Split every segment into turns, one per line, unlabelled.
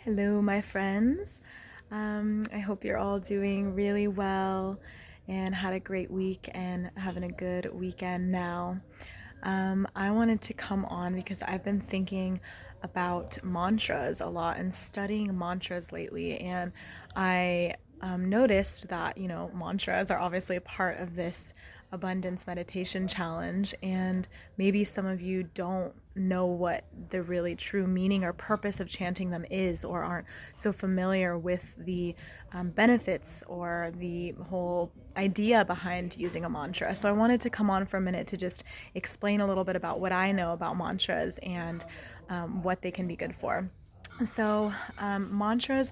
Hello, my friends. I hope you're all doing really well and had a great week and having a good weekend now. I wanted to come on because I've been thinking about mantras a lot and studying mantras lately, and I noticed that, mantras are obviously a part of this abundance meditation challenge, and maybe some of you don't know what the really true meaning or purpose of chanting them is, or aren't so familiar with the benefits or the whole idea behind using a mantra. So I wanted to come on for a minute to just explain a little bit about what I know about mantras and what they can be good for. So, mantras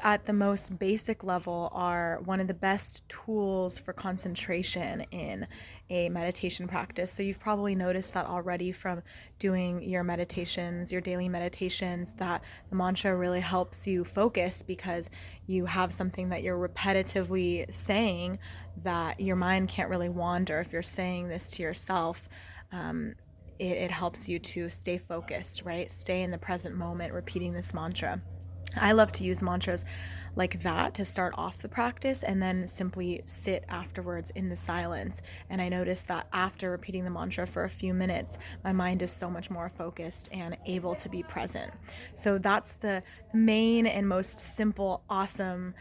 at the most basic level are one of the best tools for concentration in a meditation practice. So you've probably noticed that already from doing your meditations, your daily meditations, that the mantra really helps you focus because you have something that you're repetitively saying that your mind can't really wander. If you're saying this to yourself, it helps you to stay focused, right? Stay in the present moment, repeating this mantra. I love to use mantras like that to start off the practice and then simply sit afterwards in the silence. And I notice that after repeating the mantra for a few minutes, my mind is so much more focused and able to be present. So that's the main and most simple, awesome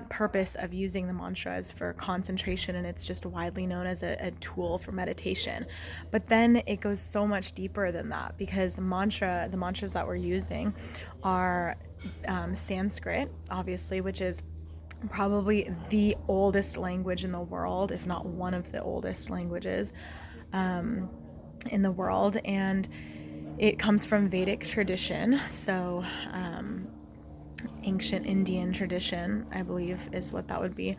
purpose of using the mantras for concentration, and it's just widely known as a tool for meditation. But then it goes so much deeper than that because the mantras that we're using are Sanskrit, obviously, which is probably the oldest language in the world, if not one of the oldest languages in the world. And it comes from Vedic tradition. So, ancient Indian tradition, I believe, is what that would be.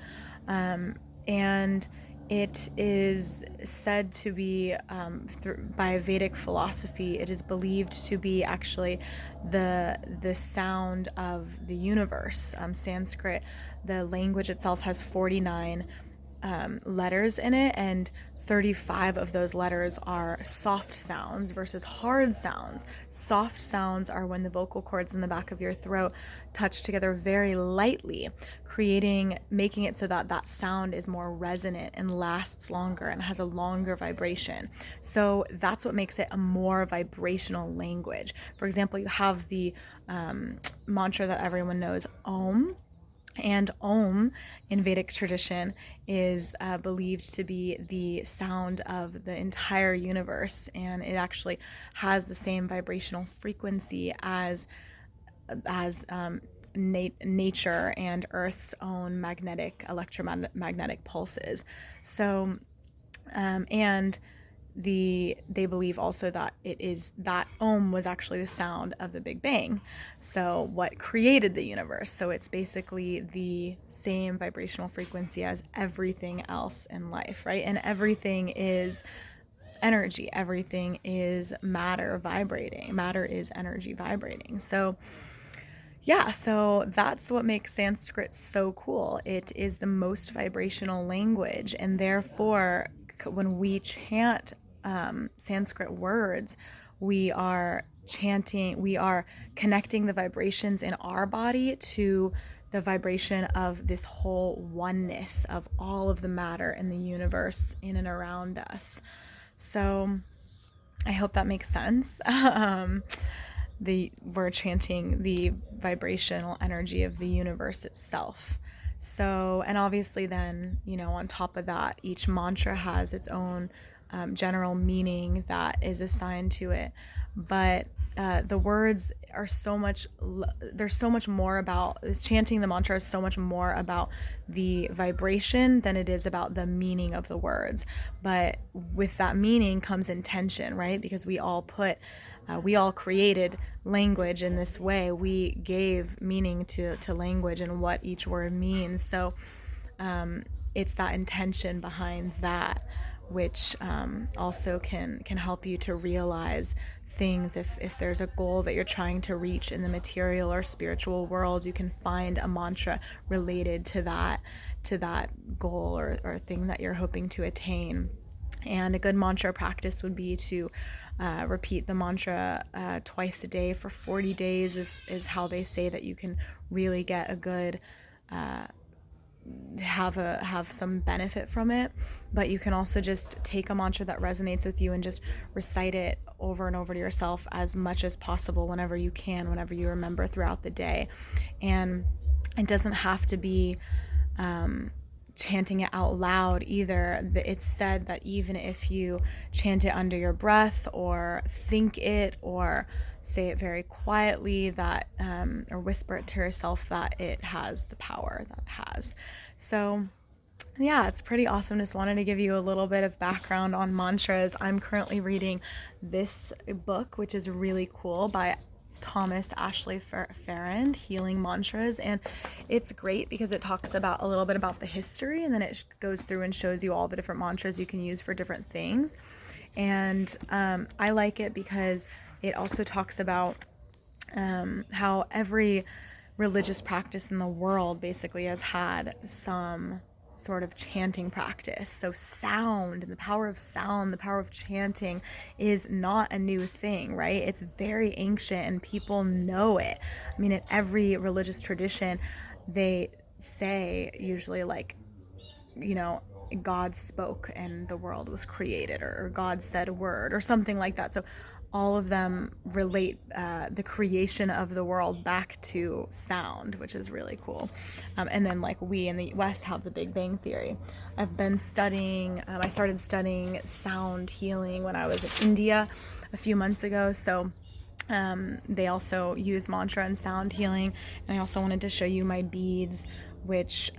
And it is said to be, by Vedic philosophy, it is believed to be actually the sound of the universe. Sanskrit, the language itself, has 49 letters in it, and 35 of those letters are soft sounds versus hard sounds. Soft sounds are when the vocal cords in the back of your throat touch together very lightly, making it so that that sound is more resonant and lasts longer and has a longer vibration. So that's what makes it a more vibrational language. For example, you have the mantra that everyone knows, Om. And Om in Vedic tradition is believed to be the sound of the entire universe, and it actually has the same vibrational frequency as nature and Earth's own electromagnetic pulses. So, and they believe also that it is that Om was actually the sound of the Big Bang, so what created the universe. So it's basically the same vibrational frequency as everything else in life, right? And everything is energy, everything is matter vibrating, matter is energy vibrating. So yeah, so that's what makes Sanskrit so cool. It is the most vibrational language, and therefore, when we chant Sanskrit words, we are connecting the vibrations in our body to the vibration of this whole oneness of all of the matter in the universe in and around us. So I hope that makes sense. We're chanting the vibrational energy of the universe itself. So, and obviously then, on top of that, each mantra has its own general meaning that is assigned to it. But the words are there's so much more about chanting the mantra is so much more about the vibration than it is about the meaning of the words. But with that meaning comes intention, right? Because we all created language in this way. We gave meaning to language and what each word means. So it's that intention behind that which also can help you to realize things. If there's a goal that you're trying to reach in the material or spiritual world, you can find a mantra related to that goal or thing that you're hoping to attain. And a good mantra practice would be to repeat the mantra twice a day for 40 days is how they say that you can really get a good have some benefit from it. But you can also just take a mantra that resonates with you and just recite it over and over to yourself as much as possible whenever you can, whenever you remember throughout the day. And it doesn't have to be chanting it out loud either. It's said that even if you chant it under your breath or think it or say it very quietly, that or whisper it to yourself, that it has the power that it has. So yeah, it's pretty awesome. Just wanted to give you a little bit of background on mantras. I'm currently reading this book, which is really cool, by Thomas Ashley Farrand, Healing Mantras, and it's great because it talks about a little bit about the history, and then it goes through and shows you all the different mantras you can use for different things. And I like it because it also talks about how every religious practice in the world basically has had some sort of chanting practice. So sound and the power of sound, the power of chanting is not a new thing, right? It's very ancient and people know it. I mean, in every religious tradition, they say usually like, you know, God spoke and the world was created, or God said a word or something like that. So all of them relate the creation of the world back to sound, which is really cool. And then like we in the West have the Big Bang Theory. I've been studying, I started studying sound healing when I was in India a few months ago. So they also use mantra and sound healing. And I also wanted to show you my beads, which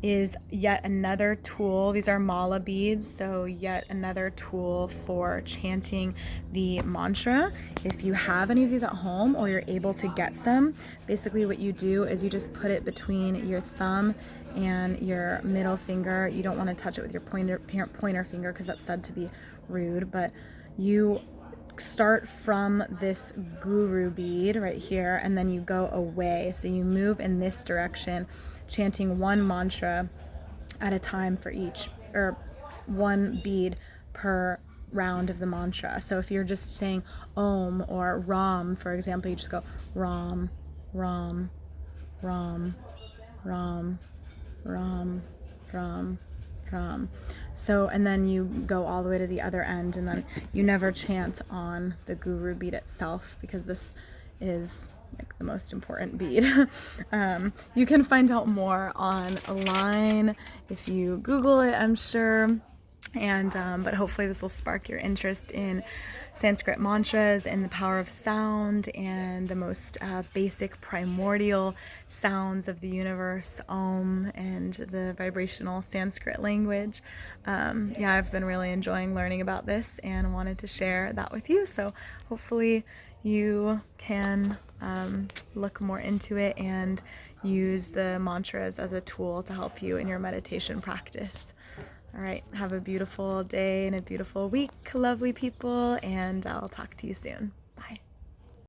is yet another tool. These are mala beads, so yet another tool for chanting the mantra. If you have any of these at home or you're able to get some, basically what you do is you just put it between your thumb and your middle finger. You don't want to touch it with your pointer finger because that's said to be rude, but you start from this guru bead right here and then you go away. So you move in this direction, chanting one mantra at a time for each, or one bead per round of the mantra. So if you're just saying Om or Ram, for example, you just go Ram, Ram, Ram, Ram, Ram, Ram, Ram. So, and then you go all the way to the other end, and then you never chant on the guru bead itself because this is like the most important bead. You can find out more online if you Google it, I'm sure. And but hopefully this will spark your interest in Sanskrit mantras and the power of sound and the most basic primordial sounds of the universe, Om, and the vibrational Sanskrit language. Yeah, I've been really enjoying learning about this and wanted to share that with you. So hopefully you can look more into it and use the mantras as a tool to help you in your meditation practice. All right, have a beautiful day and a beautiful week, lovely people, and I'll talk to you soon.